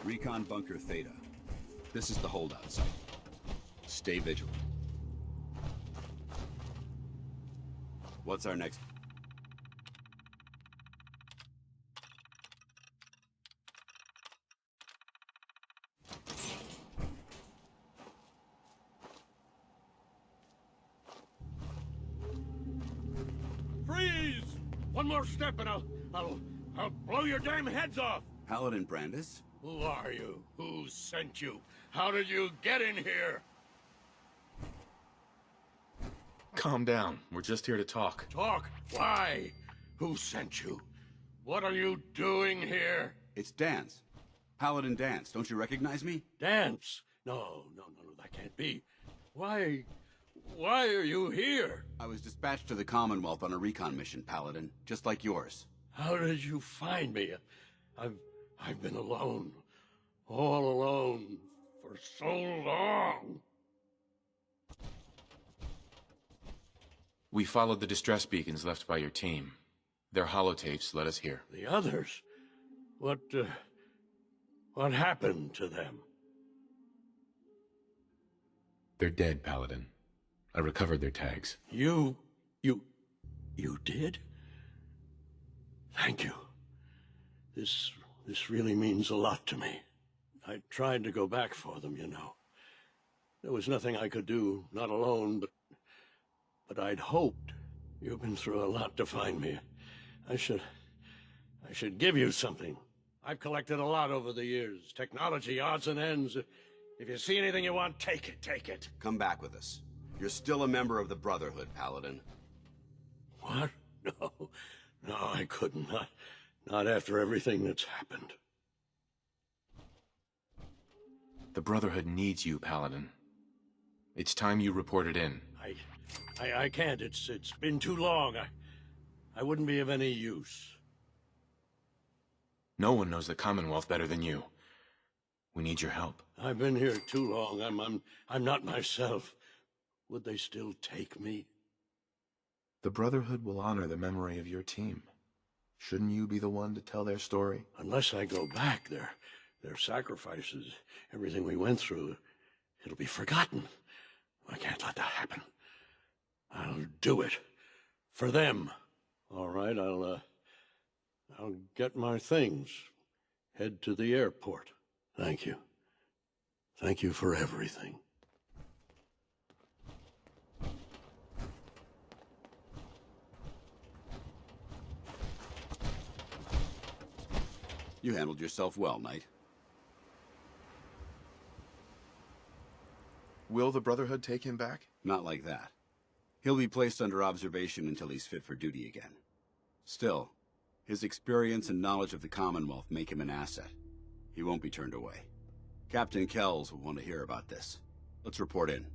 Recon Bunker Theta. This is the holdout site. Stay vigilant. What's our next... Freeze! One more step and I'll blow your damn heads off! Paladin Brandis? Who are you? Who sent you? How did you get in here? Calm down. We're just here to talk. Talk? Why? Who sent you? What are you doing here? It's Dance. Paladin Dance. Don't you recognize me? Dance? No, that can't be. Why are you here? I was dispatched to the Commonwealth on a recon mission, Paladin. Just like yours. How did you find me? I've been alone. All alone. For so long. We followed the distress beacons left by your team. Their holotapes led us here. The others? What happened to them? They're dead, Paladin. I recovered their tags. You did? Thank you. This really means a lot to me. I tried to go back for them, you know. There was nothing I could do, not alone, but I'd hoped. You've been through a lot to find me. I should give you something. I've collected a lot over the years. Technology, odds and ends. If you see anything you want, take it. Come back with us. You're still a member of the Brotherhood, Paladin. What? No, I couldn't. Not after everything that's happened. The Brotherhood needs you, Paladin. It's time you reported in. I can't. It's been too long. I wouldn't be of any use. No one knows the Commonwealth better than you. We need your help. I've been here too long. I'm not myself. Would they still take me? The Brotherhood will honor the memory of your team. Shouldn't you be the one to tell their story? Unless I go back, their sacrifices, everything we went through, it'll be forgotten. I can't let that happen. I'll do it. For them. All right, I'll get my things. Head to the airport. Thank you. Thank you for everything. You handled yourself well, Knight. Will the Brotherhood take him back? Not like that. He'll be placed under observation until he's fit for duty again. Still, his experience and knowledge of the Commonwealth make him an asset. He won't be turned away. Captain Kells will want to hear about this. Let's report in.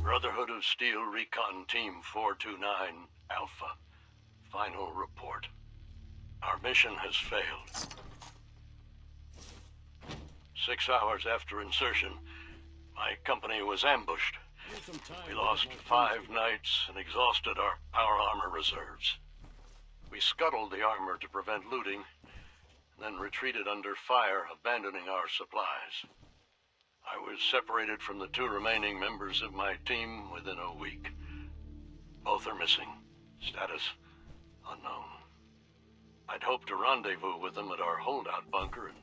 Brotherhood of Steel Recon Team 429 Alpha. Final report. Our mission has failed. 6 hours after insertion, my company was ambushed. We lost 5 knights and exhausted our power armor reserves. We scuttled the armor to prevent looting, then retreated under fire, abandoning our supplies. I was separated from the 2 remaining members of my team within a week. Both are missing. Status unknown. I'd hoped to rendezvous with them at our holdout bunker and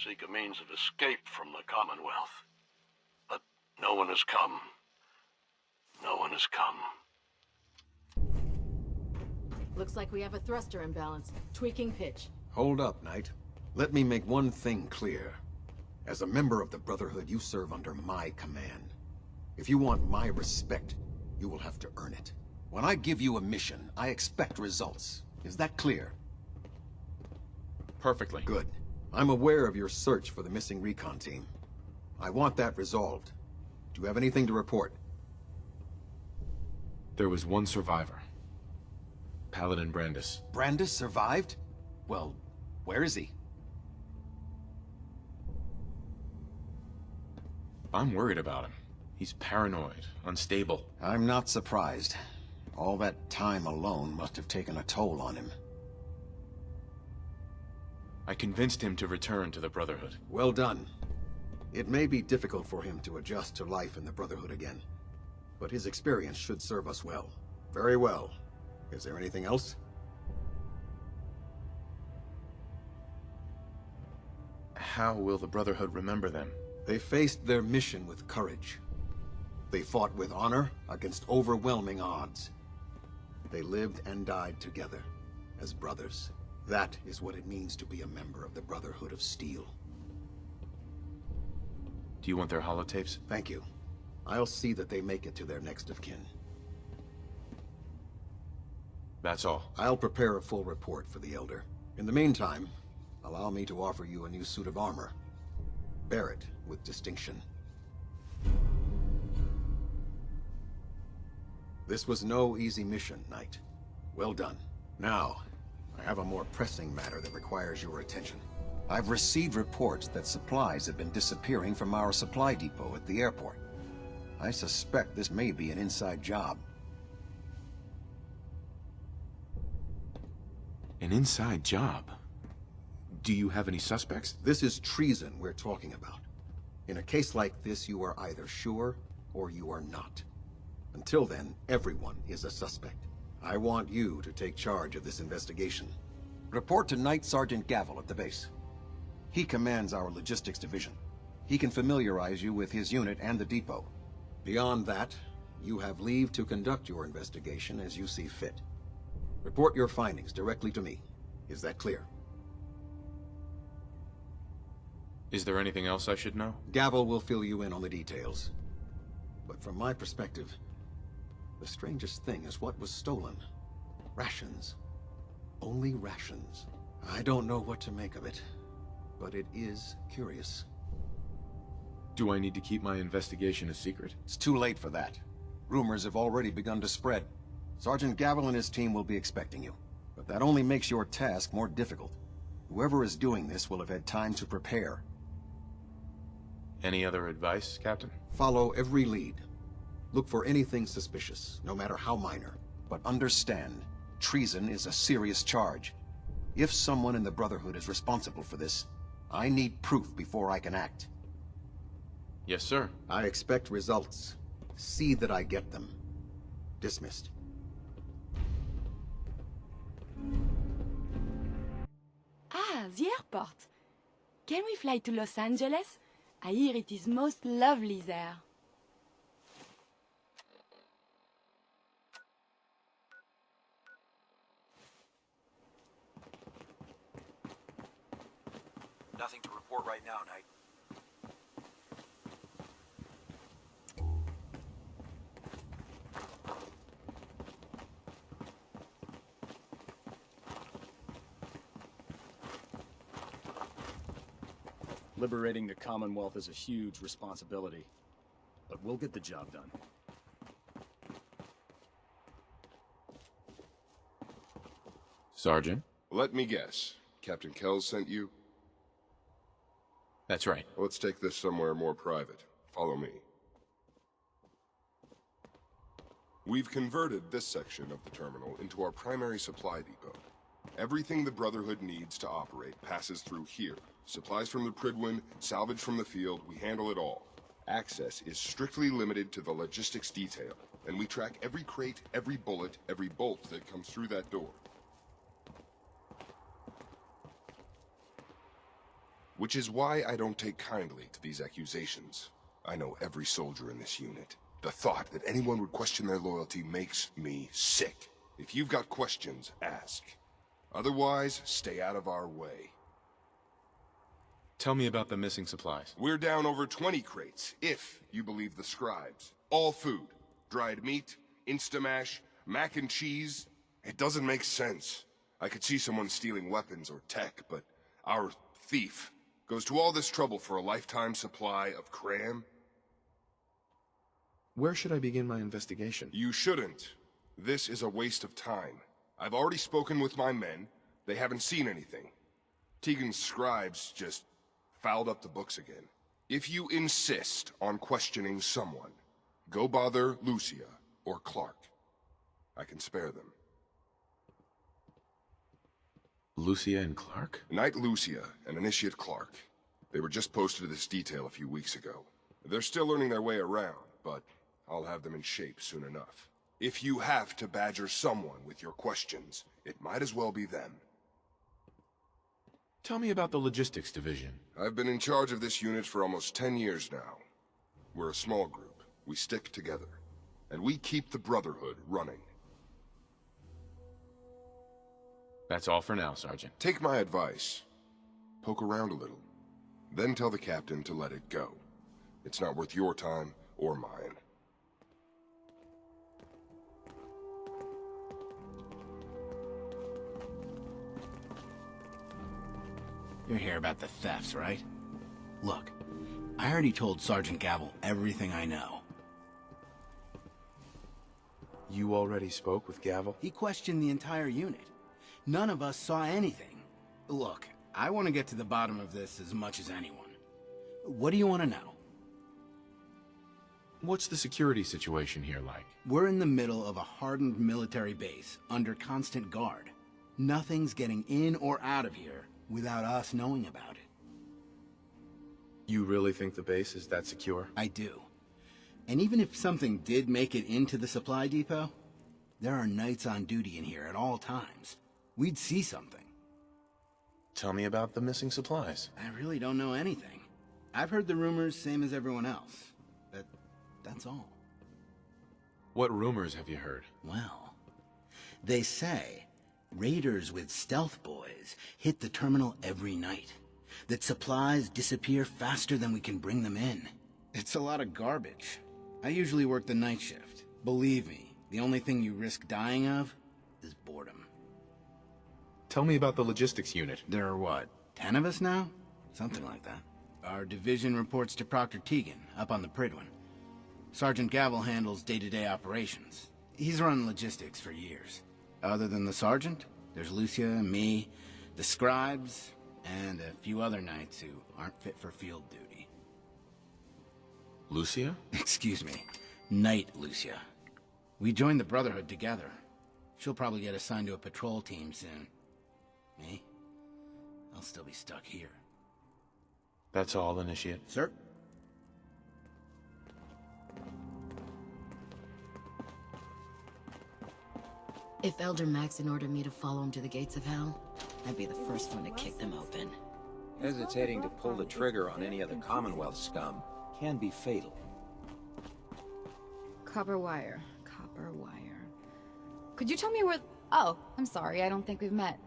seek a means of escape from the Commonwealth. But no one has come. No one has come. Looks like we have a thruster imbalance. Tweaking pitch. Hold up, Knight. Let me make one thing clear. As a member of the Brotherhood, you serve under my command. If you want my respect, you will have to earn it. When I give you a mission, I expect results. Is that clear? Perfectly. Good. I'm aware of your search for the missing recon team. I want that resolved. Do you have anything to report? There was one survivor. Paladin Brandis. Brandis survived? Well, where is he? I'm worried about him. He's paranoid, unstable. I'm not surprised. All that time alone must have taken a toll on him. I convinced him to return to the Brotherhood. Well done. It may be difficult for him to adjust to life in the Brotherhood again, but his experience should serve us well. Very well. Is there anything else? How will the Brotherhood remember them? They faced their mission with courage. They fought with honor against overwhelming odds. They lived and died together, as brothers. That is what it means to be a member of the Brotherhood of Steel. Do you want their holotapes? Thank you. I'll see that they make it to their next of kin. That's all. I'll prepare a full report for the Elder. In the meantime, allow me to offer you a new suit of armor. Bear it with distinction. This was no easy mission, Knight. Well done. Now, I have a more pressing matter that requires your attention. I've received reports that supplies have been disappearing from our supply depot at the airport. I suspect this may be an inside job. An inside job? Do you have any suspects? This is treason we're talking about. In a case like this, you are either sure or you are not. Until then, everyone is a suspect. I want you to take charge of this investigation. Report to Knight Sergeant Gavel at the base. He commands our logistics division. He can familiarize you with his unit and the depot. Beyond that, you have leave to conduct your investigation as you see fit. Report your findings directly to me. Is that clear? Is there anything else I should know? Gavel will fill you in on the details. But from my perspective, the strangest thing is what was stolen. Rations. Only rations. I don't know what to make of it, but it is curious. Do I need to keep my investigation a secret? It's too late for that. Rumors have already begun to spread. Sergeant Gavel and his team will be expecting you. But that only makes your task more difficult. Whoever is doing this will have had time to prepare. Any other advice, Captain? Follow every lead. Look for anything suspicious, no matter how minor. But understand, treason is a serious charge. If someone in the Brotherhood is responsible for this, I need proof before I can act. Yes, sir. I expect results. See that I get them. Dismissed. Ah, the airport. Can we fly to Los Angeles? I hear it is most lovely there. Nothing to report right now, Knight. Liberating the Commonwealth is a huge responsibility, but we'll get the job done. Sergeant? Let me guess. Captain Kells sent you? That's right. Let's take this somewhere more private. Follow me. We've converted this section of the terminal into our primary supply depot. Everything the Brotherhood needs to operate passes through here. Supplies from the Pridwin, salvage from the field, we handle it all. Access is strictly limited to the logistics detail, and we track every crate, every bullet, every bolt that comes through that door. Which is why I don't take kindly to these accusations. I know every soldier in this unit. The thought that anyone would question their loyalty makes me sick. If you've got questions, ask. Otherwise, stay out of our way. Tell me about the missing supplies. We're down over 20 crates, if you believe the scribes. All food. Dried meat, Instamash, mac and cheese. It doesn't make sense. I could see someone stealing weapons or tech, but our thief goes to all this trouble for a lifetime supply of cram? Where should I begin my investigation? You shouldn't. This is a waste of time. I've already spoken with my men. They haven't seen anything. Tegan's scribes just fouled up the books again. If you insist on questioning someone, go bother Lucia or Clark. I can spare them. Lucia and Clark? Knight Lucia and Initiate Clark. They were just posted to this detail a few weeks ago. They're still learning their way around, but I'll have them in shape soon enough. If you have to badger someone with your questions, it might as well be them. Tell me about the logistics division. I've been in charge of this unit for almost 10 years now. We're a small group. We stick together. And we keep the Brotherhood running. That's all for now, Sergeant. Take my advice. Poke around a little. Then tell the captain to let it go. It's not worth your time or mine. You're here about the thefts, right? Look, I already told Sergeant Gavel everything I know. You already spoke with Gavel? He questioned the entire unit. None of us saw anything. Look, I want to get to the bottom of this as much as anyone. What do you want to know? What's the security situation here like? We're in the middle of a hardened military base, under constant guard. Nothing's getting in or out of here without us knowing about it. You really think the base is that secure? I do. And even if something did make it into the supply depot, there are knights on duty in here at all times. We'd see something. Tell me about the missing supplies. I really don't know anything. I've heard the rumors, same as everyone else. But that's all. What rumors have you heard? Well, they say raiders with stealth boys hit the terminal every night. That supplies disappear faster than we can bring them in. It's a lot of garbage. I usually work the night shift. Believe me, the only thing you risk dying of is boredom. Tell me about the logistics unit. There are what, 10 of us now? Something like that. Our division reports to Proctor Teagan, up on the Pridwin. Sergeant Gavel handles day-to-day operations. He's run logistics for years. Other than the sergeant, there's Lucia, me, the scribes, and a few other knights who aren't fit for field duty. Lucia? Excuse me, Knight Lucia. We joined the Brotherhood together. She'll probably get assigned to a patrol team soon. Me? I'll still be stuck here. That's all, Initiate. Sir? If Elder Maxon ordered me to follow him to the gates of hell, I'd be the first one to kick them open. Hesitating to pull the trigger on any other Commonwealth scum can be fatal. Copper wire. Copper wire. Could you tell me where... Oh, I'm sorry, I don't think we've met.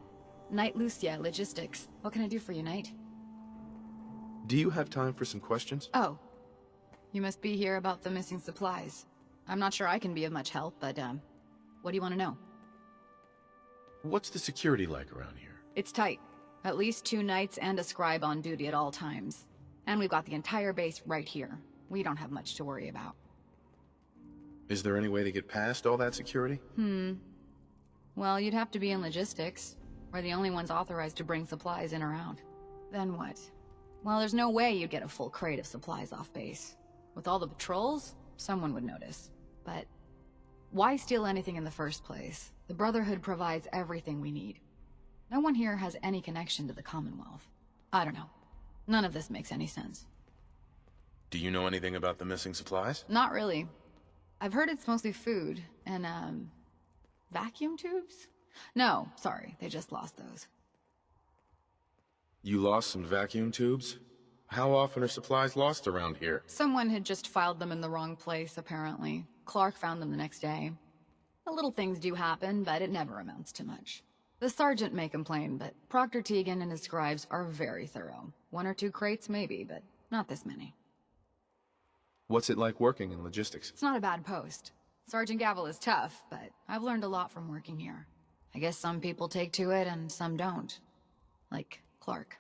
Knight Lucia, Logistics. What can I do for you, Knight? Do you have time for some questions? Oh. You must be here about the missing supplies. I'm not sure I can be of much help, but, what do you want to know? What's the security like around here? It's tight. At least 2 knights and a scribe on duty at all times. And we've got the entire base right here. We don't have much to worry about. Is there any way to get past all that security? Well, you'd have to be in logistics. We're the only ones authorized to bring supplies in or out. Then what? Well, there's no way you'd get a full crate of supplies off base. With all the patrols, someone would notice. But why steal anything in the first place? The Brotherhood provides everything we need. No one here has any connection to the Commonwealth. I don't know. None of this makes any sense. Do you know anything about the missing supplies? Not really. I've heard it's mostly food and, vacuum tubes? No, sorry, they just lost those. You lost some vacuum tubes? How often are supplies lost around here? Someone had just filed them in the wrong place, apparently. Clark found them the next day. The little things do happen, but it never amounts to much. The sergeant may complain, but Proctor Teagan and his scribes are very thorough. 1 or 2 crates, maybe, but not this many. What's it like working in logistics? It's not a bad post. Sergeant Gavel is tough, but I've learned a lot from working here. I guess some people take to it and some don't. Like Clark.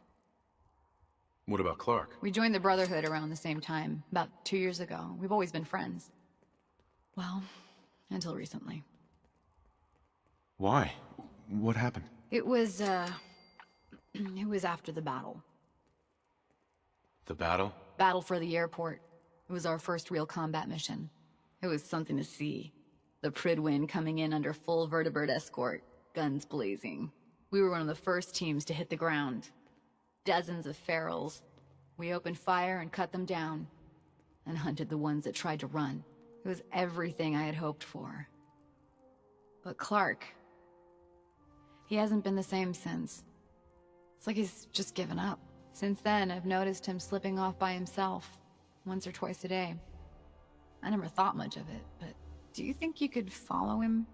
What about Clark? We joined the Brotherhood around the same time, about 2 years ago. We've always been friends. Well, until recently. Why? What happened? It was, it was after the battle. The battle? Battle for the airport. It was our first real combat mission. It was something to see. The Pridwin coming in under full vertebrate escort, guns blazing. We were one of the first teams to hit the ground. Dozens of ferals. We opened fire and cut them down, and hunted the ones that tried to run. It was everything I had hoped for. But Clark, he hasn't been the same since. It's like he's just given up. Since then, I've noticed him slipping off by himself, once or twice a day. I never thought much of it, but do you think you could follow him?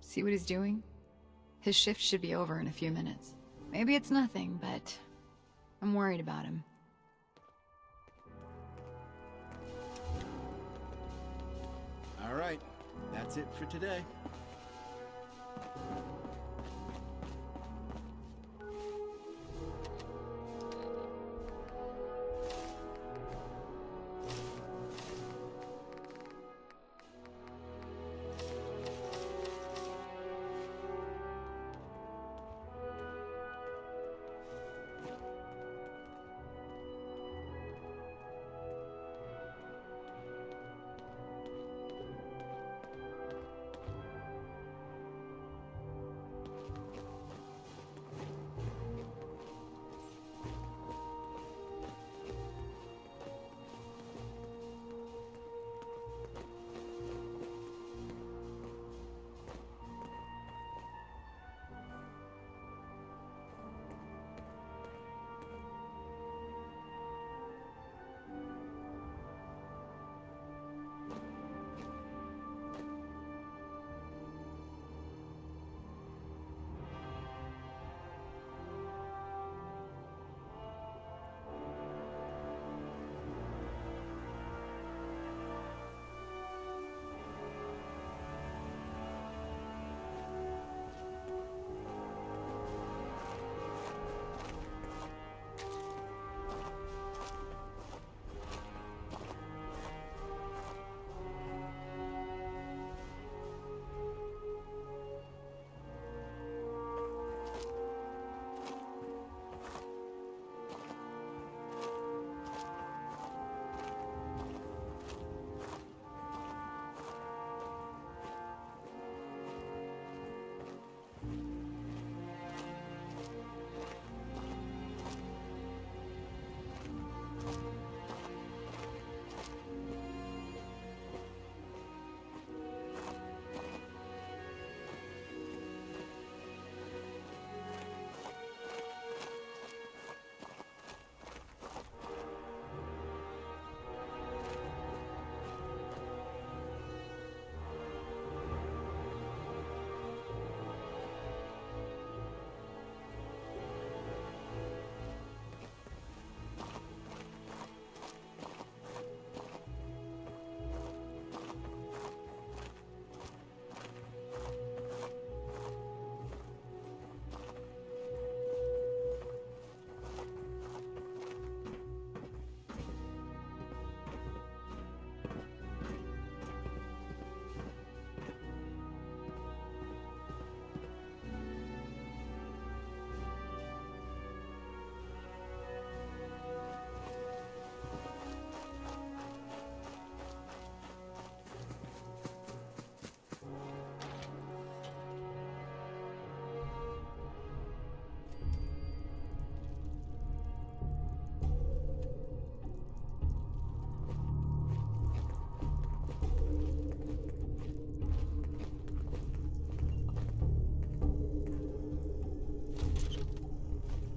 See what he's doing? His shift should be over in a few minutes. Maybe it's nothing, but I'm worried about him. All right, that's it for today.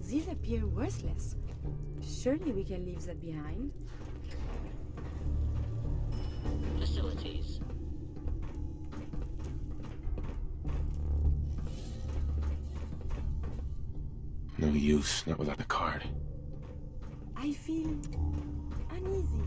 These appear worthless. Surely we can leave that behind. Facilities. No use, not without the card. I feel uneasy.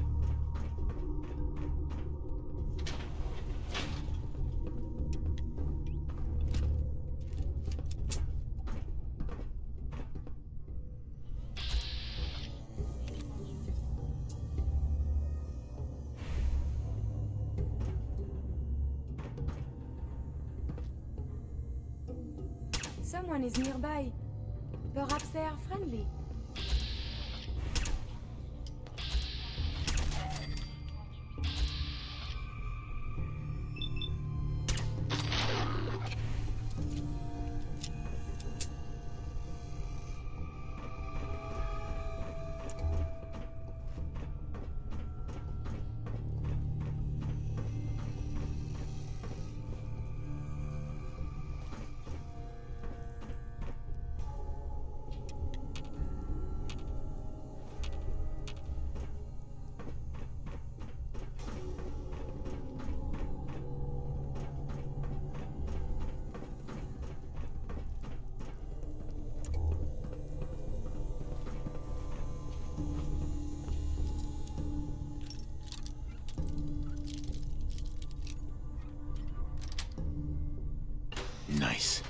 Someone is nearby. Perhaps they are friendly. Nice.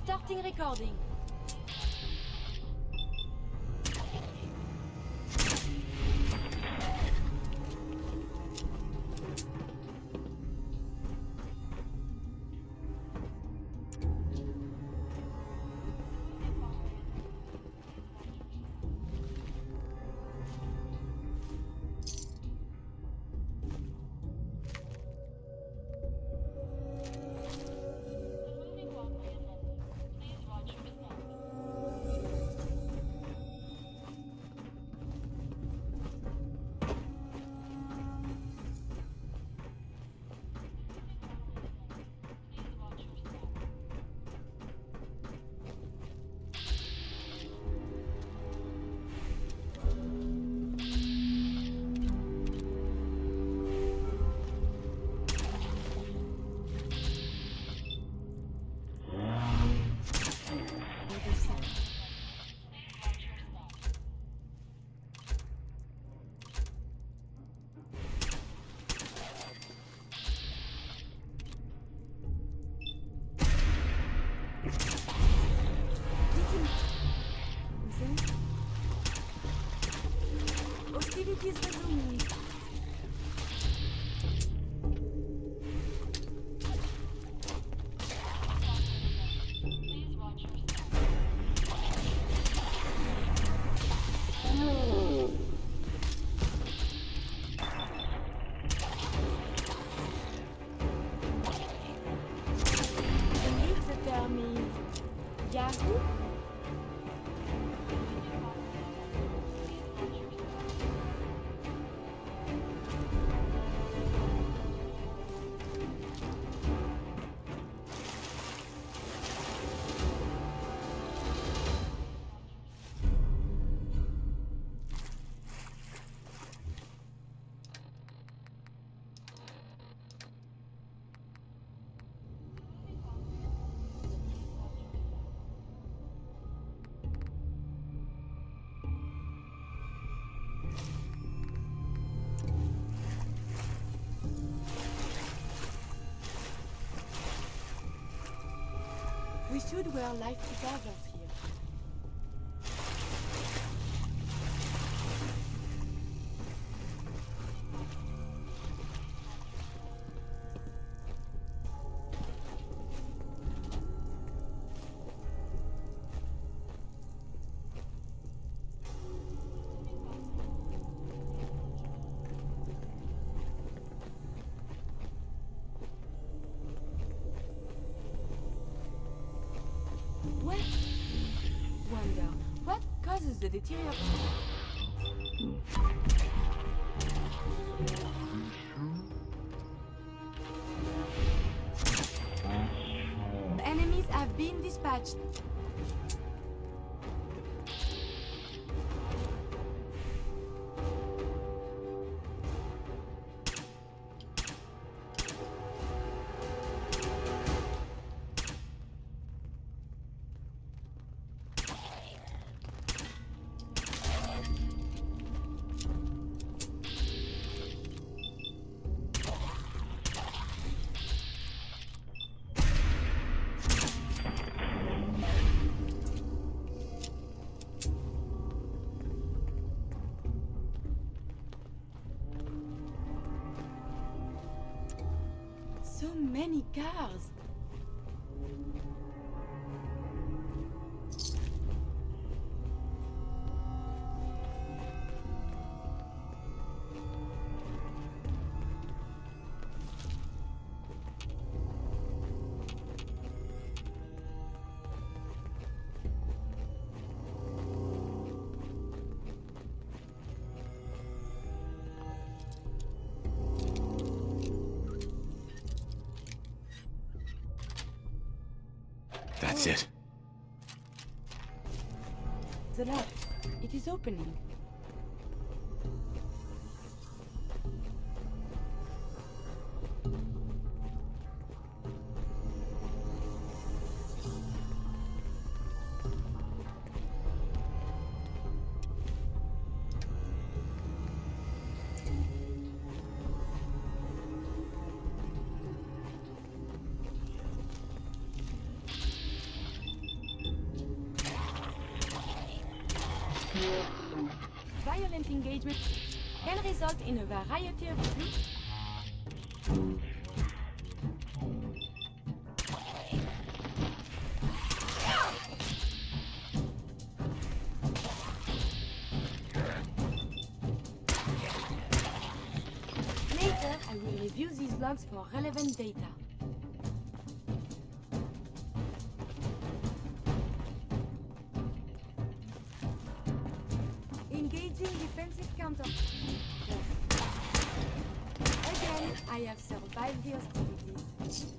Starting recording. Hostilities resuming. Delete the term is Yahoo. We should wear life preservers here. What? Wonder, what causes the deterioration? Enemies have been dispatched. So many cars. That's it. The lock. It is opening. Violent engagement can result in a variety of defeats. Later, I will review these logs for relevant data. Engaging defensive counter. Yes. Again, I have survived the hostilities.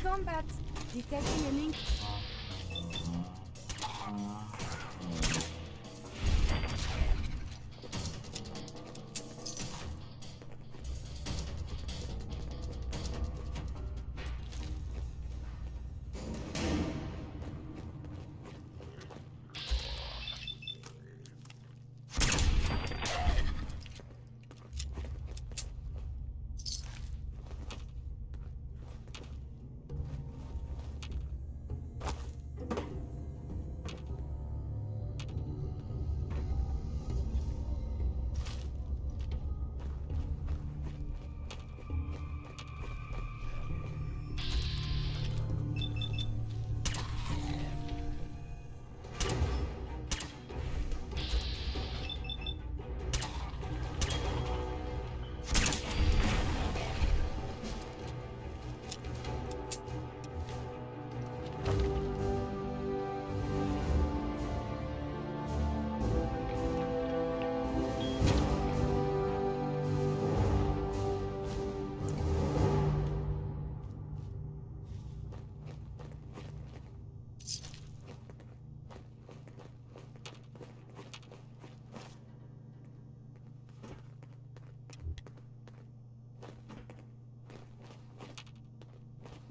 Combat. Detecting a link.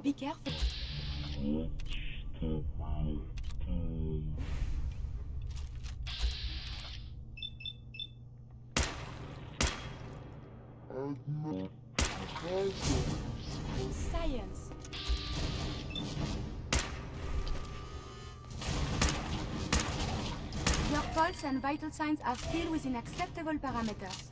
Be careful. Science. Your pulse and vital signs are still within acceptable parameters.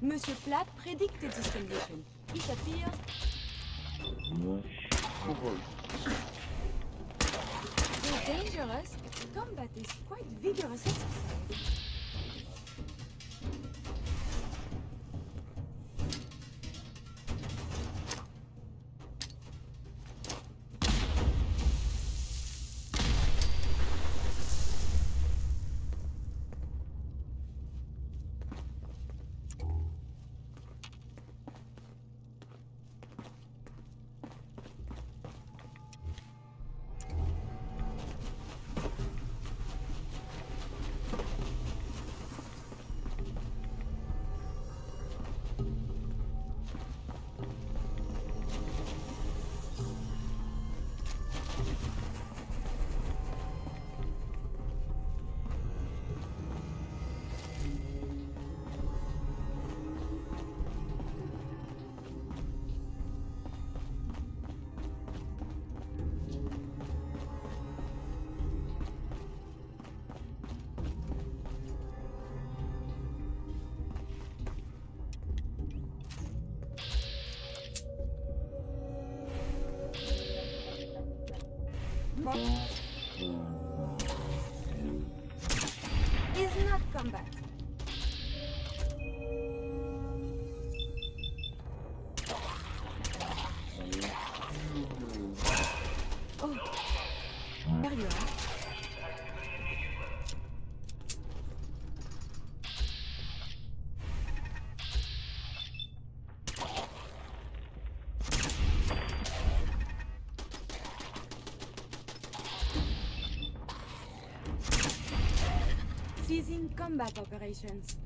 Monsieur Platt predicted this condition. It appears Though dangerous, combat is quite vigorous exercise. Is not combat. Oh, there you are. Ceasing combat operations.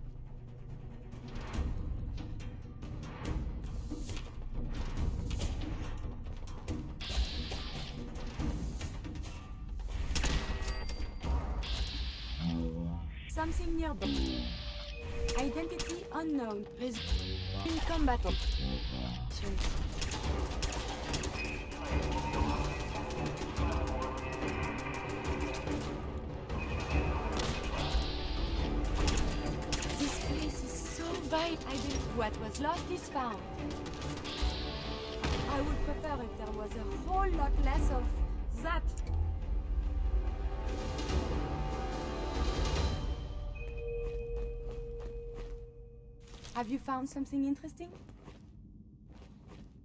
Something nearby. Identity unknown. In combat operations. I believe what was lost is found. I would prefer if there was a whole lot less of that. Have you found something interesting?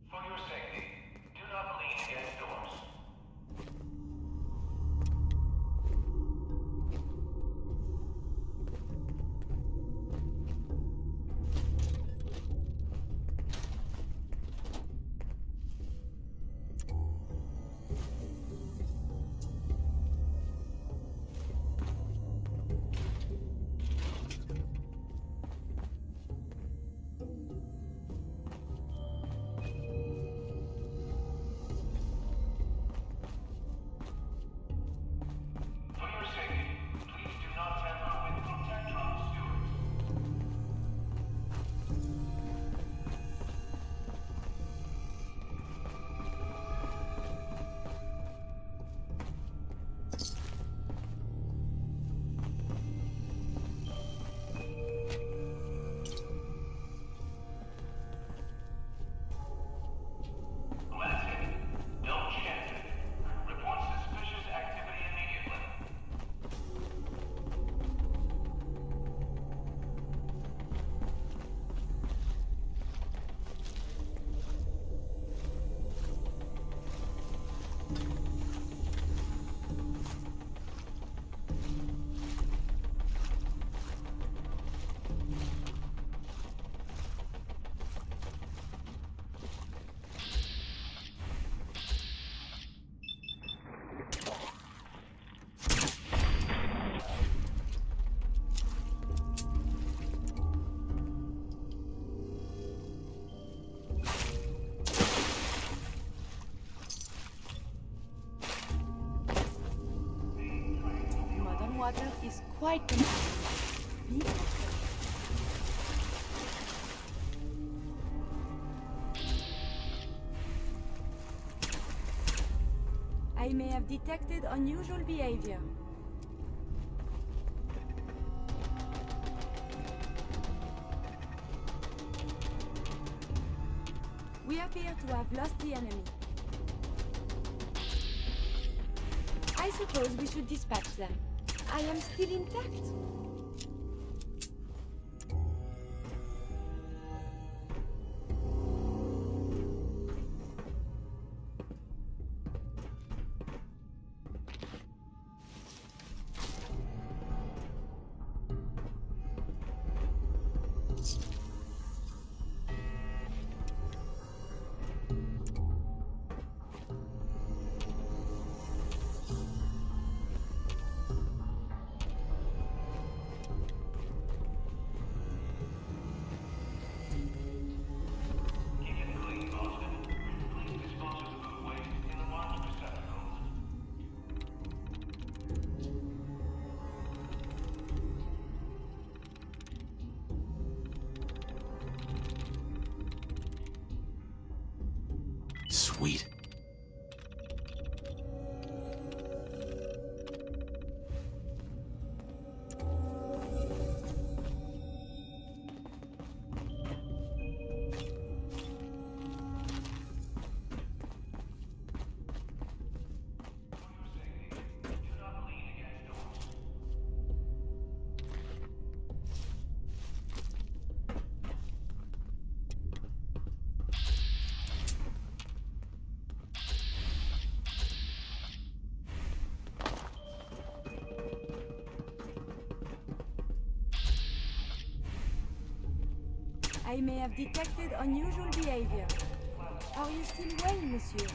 For your safety, do not lean against doors. Water is quite beautiful. I may have detected unusual behavior. We appear to have lost the enemy. suppose we should dispatch them. I am still intact. Sweet. I may have detected unusual behavior. Are you still well, monsieur?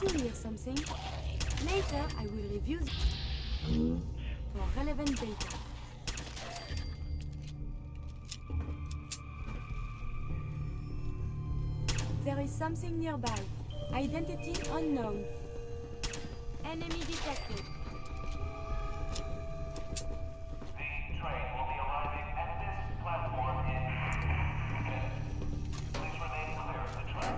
Did you hear something? Later, I will review for relevant data. There is something nearby. Identity unknown. Enemy detected. The train will be arriving at this platform in minutes. Please remain clear of the track.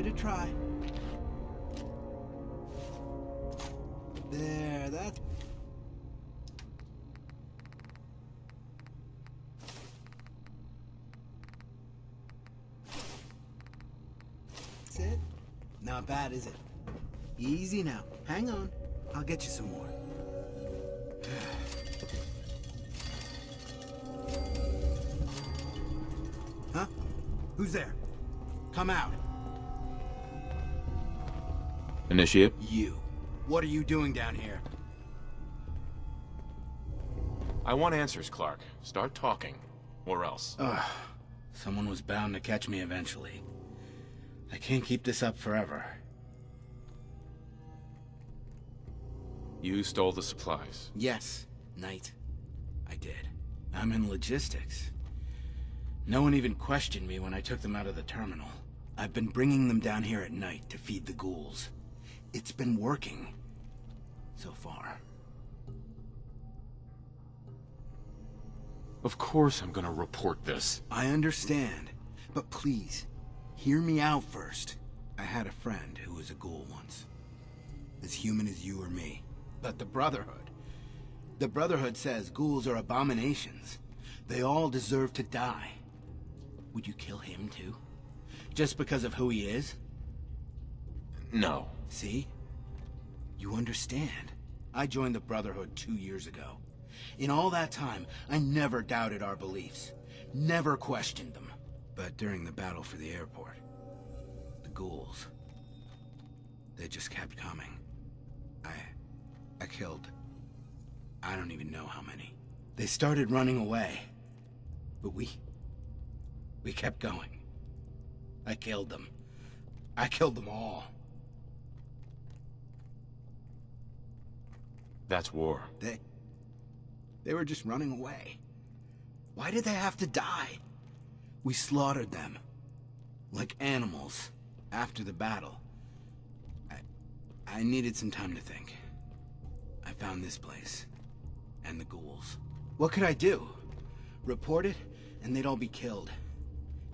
Give it a try. There, that's... That's it. Not bad, is it? Easy now. Hang on. I'll get you some more. Huh? Who's there? Come out. Initiate. You. What are you doing down here? I want answers, Clark. Start talking. Or else. Someone was bound to catch me eventually. I can't keep this up forever. You stole the supplies. Yes, Knight. I did. I'm in logistics. No one even questioned me when I took them out of the terminal. I've been bringing them down here at night to feed the ghouls. It's been working. So far. Of course I'm gonna report this. I understand. But please, hear me out first. I had a friend who was a ghoul once. As human as you or me. But the Brotherhood. The Brotherhood says ghouls are abominations. They all deserve to die. Would you kill him too? Just because of who he is? No. See? You understand. I joined the Brotherhood 2 years ago. In all that time, I never doubted our beliefs. Never questioned them. But during the battle for the airport, the ghouls, they just kept coming. I killed... I don't even know how many. They started running away. But we kept going. I killed them. I killed them all. That's war. They were just running away. Why did they have to die? We slaughtered them. Like animals. After the battle. I needed some time to think. I found this place. And the ghouls. What could I do? Report it, and they'd all be killed.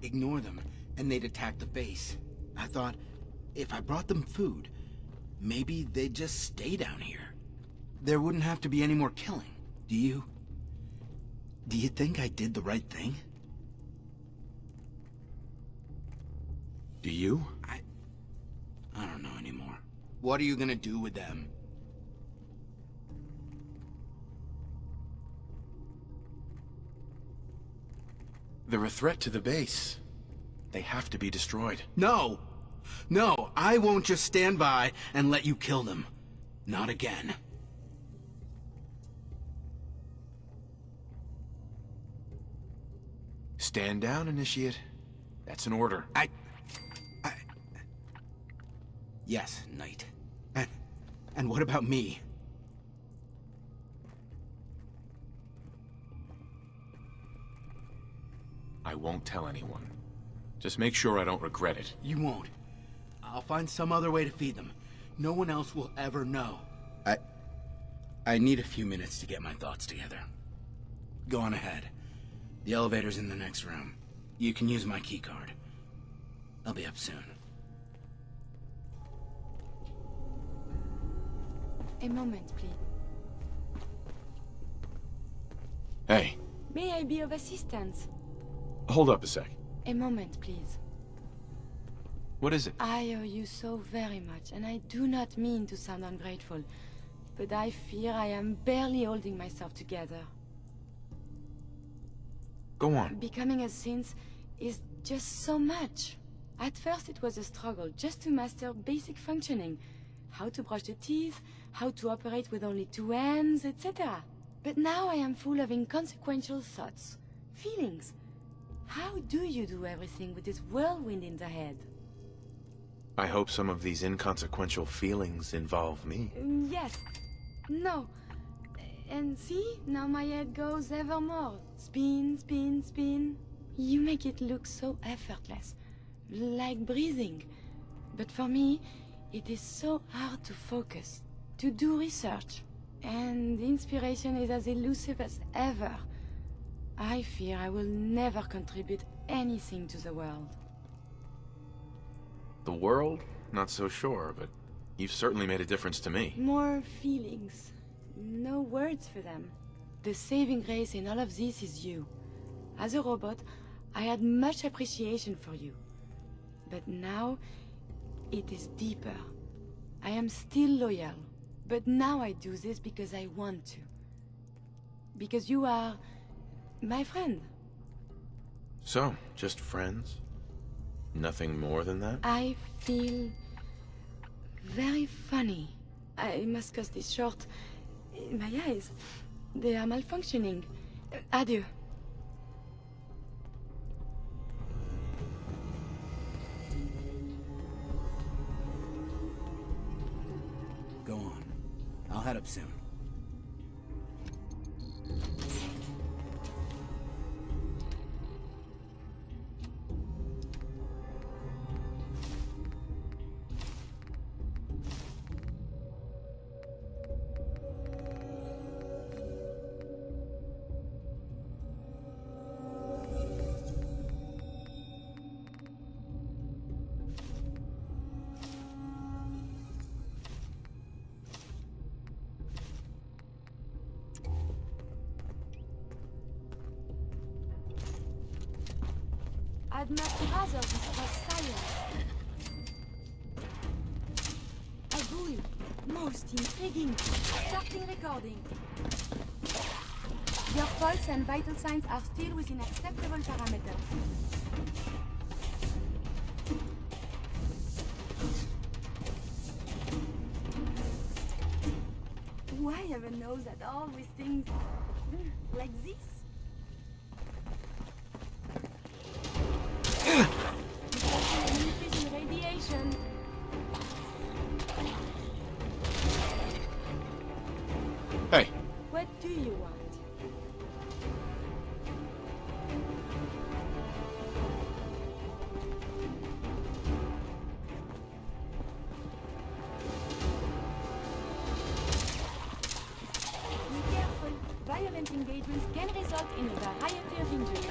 Ignore them, and they'd attack the base. I thought, if I brought them food, maybe they'd just stay down here. There wouldn't have to be any more killing. Do you think I did the right thing? Do you? I don't know anymore. What are you gonna do with them? They're a threat to the base. They have to be destroyed. No! No, I won't just stand by and let you kill them. Not again. Stand down, Initiate. That's an order. Yes, Knight. And what about me? I won't tell anyone. Just make sure I don't regret it. You won't. I'll find some other way to feed them. No one else will ever know. I need a few minutes to get my thoughts together. Go on ahead. The elevator's in the next room. You can use my keycard. I'll be up soon. A moment, please. Hey. May I be of assistance? Hold up a sec. A moment, please. What is it? I owe you so very much, and I do not mean to sound ungrateful, but I fear I am barely holding myself together. Go on. Becoming a synth is just so much. At first it was a struggle just to master basic functioning. How to brush the teeth, how to operate with only 2 hands, etc. But now I am full of inconsequential thoughts, feelings. How do you do everything with this whirlwind in the head? I hope some of these inconsequential feelings involve me. Yes. No. And see, now my head goes ever more. Spin, spin, spin. You make it look so effortless. Like breathing. But for me, it is so hard to focus. To do research. And inspiration is as elusive as ever. I fear I will never contribute anything to the world. The world? Not so sure, but you've certainly made a difference to me. More feelings. No words for them. The saving grace in all of this is you. As a robot, I had much appreciation for you. But now, it is deeper. I am still loyal, but now I do this because I want to. Because you are my friend. So, just friends? Nothing more than that? I feel very funny. I must cut this short. My eyes, they are malfunctioning. Adieu. Go on. I'll head up soon. I'd much rather this was silent. A bull. Most intriguing. Starting recording. Your pulse and vital signs are still within acceptable parameters. Why ever knows that all these things like this? Increase in radiation. Hey. What do you want? Be careful. Violent engagements can result in a variety of injuries.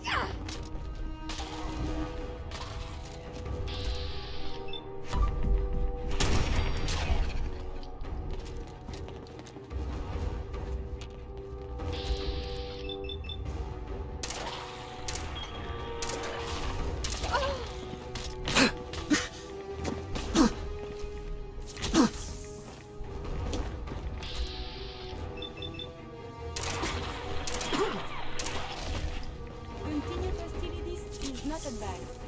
Yeah! Continued hostilities is not advised.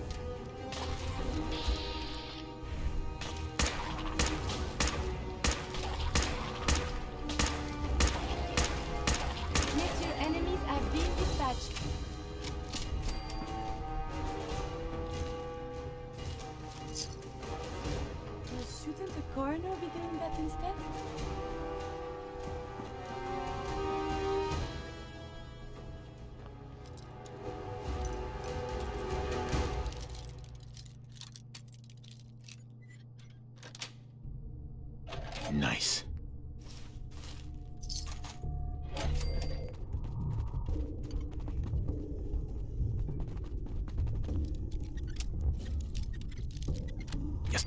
Next, your enemies have been dispatched. Shouldn't the coroner be doing that instead? Nice. Yes.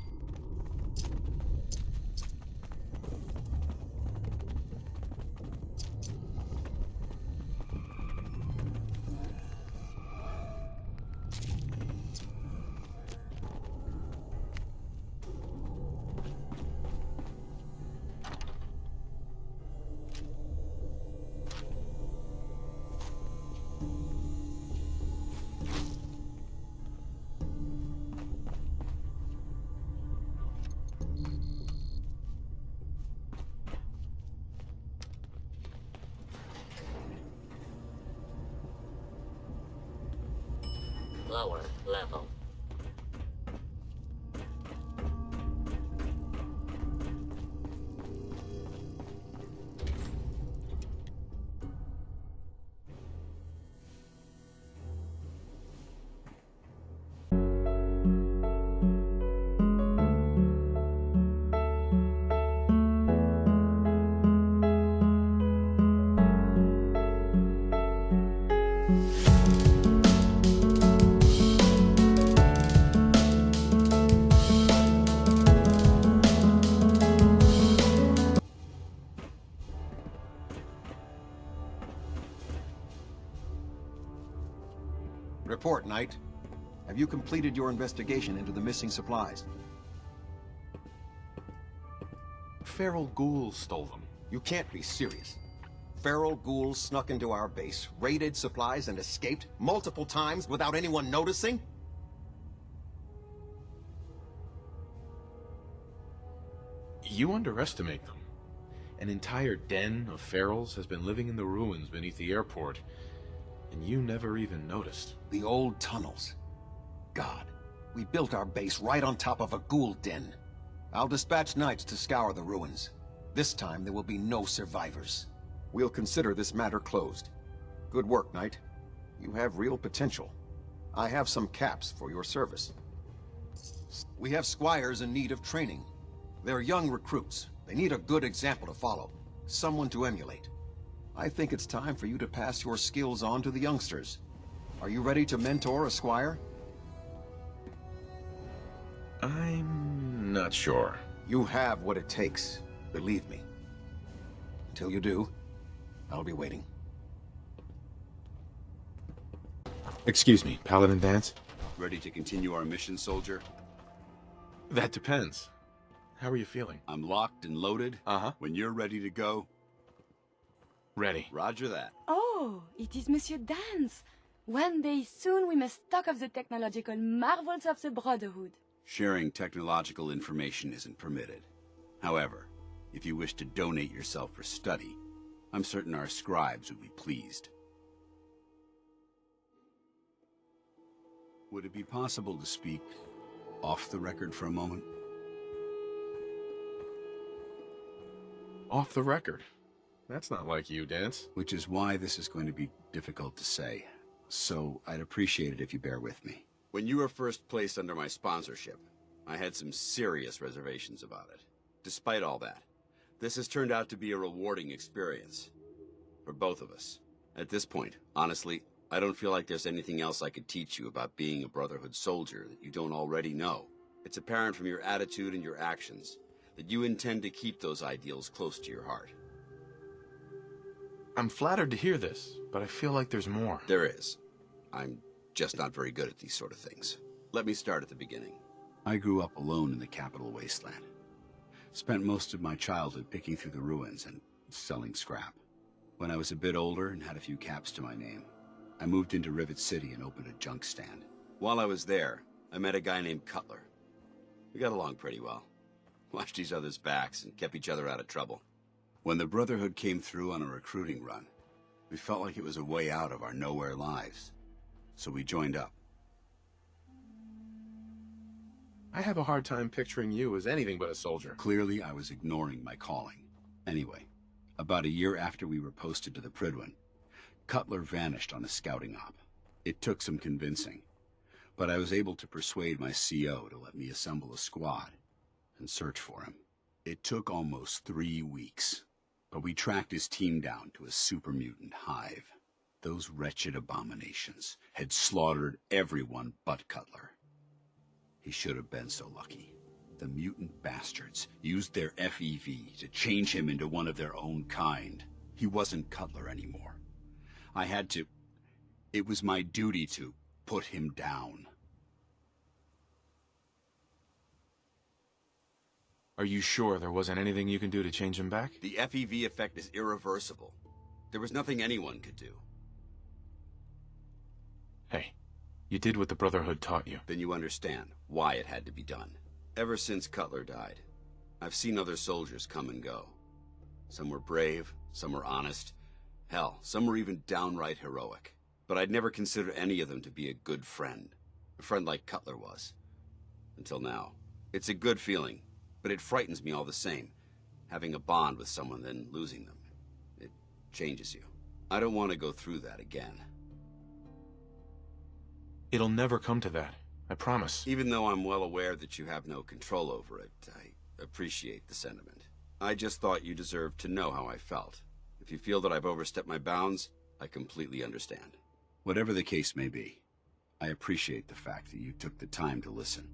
Lower level. Report, Knight. Have you completed your investigation into the missing supplies? Feral ghouls stole them. You can't be serious. Feral ghouls snuck into our base, raided supplies, and escaped multiple times without anyone noticing? You underestimate them. An entire den of ferals has been living in the ruins beneath the airport, and you never even noticed. The old tunnels. God, we built our base right on top of a ghoul den. I'll dispatch knights to scour the ruins. This time there will be no survivors. We'll consider this matter closed. Good work, Knight. You have real potential. I have some caps for your service. We have squires in need of training. They're young recruits. They need a good example to follow, someone to emulate. I think it's time for you to pass your skills on to the youngsters. Are you ready to mentor a squire? I'm not sure. You have what it takes, believe me. Until you do, I'll be waiting. Excuse me, Paladin Dance? Ready to continue our mission, soldier? That depends. How are you feeling? I'm locked and loaded. Uh-huh. When you're ready to go... Ready. Roger that. Oh, it is Monsieur Dance. One day soon we must talk of the technological marvels of the Brotherhood. Sharing technological information isn't permitted. However, if you wish to donate yourself for study, I'm certain our scribes would be pleased. Would it be possible to speak off the record for a moment? Off the record? That's not like you, Dance. Which is why this is going to be difficult to say. So I'd appreciate it if you bear with me. When you were first placed under my sponsorship, I had some serious reservations about it. Despite all that, this has turned out to be a rewarding experience. For both of us. At this point, honestly, I don't feel like there's anything else I could teach you about being a Brotherhood soldier that you don't already know. It's apparent from your attitude and your actions that you intend to keep those ideals close to your heart. I'm flattered to hear this, but I feel like there's more. There is. I'm just not very good at these sort of things. Let me start at the beginning. I grew up alone in the capital wasteland. Spent most of my childhood picking through the ruins and selling scrap. When I was a bit older and had a few caps to my name, I moved into Rivet City and opened a junk stand. While I was there, I met a guy named Cutler. We got along pretty well. Watched each other's backs and kept each other out of trouble. When the Brotherhood came through on a recruiting run, we felt like it was a way out of our nowhere lives. So we joined up. I have a hard time picturing you as anything but a soldier. Clearly, I was ignoring my calling. Anyway, about a year after we were posted to the Prydwen, Cutler vanished on a scouting op. It took some convincing, but I was able to persuade my CO to let me assemble a squad and search for him. It took almost 3 weeks, but we tracked his team down to a super mutant hive. Those wretched abominations had slaughtered everyone but Cutler. He should have been so lucky. The mutant bastards used their FEV to change him into one of their own kind. He wasn't Cutler anymore. I had to... It was my duty to put him down. Are you sure there wasn't anything you can do to change him back? The FEV effect is irreversible. There was nothing anyone could do. Hey, you did what the Brotherhood taught you. Then you understand why it had to be done. Ever since Cutler died, I've seen other soldiers come and go. Some were brave, some were honest. Hell, some were even downright heroic. But I'd never considered any of them to be a good friend. A friend like Cutler was. Until now. It's a good feeling, but it frightens me all the same. Having a bond with someone, then losing them. It changes you. I don't want to go through that again. It'll never come to that. I promise. Even though I'm well aware that you have no control over it, I appreciate the sentiment. I just thought you deserved to know how I felt. If you feel that I've overstepped my bounds, I completely understand. Whatever the case may be, I appreciate the fact that you took the time to listen.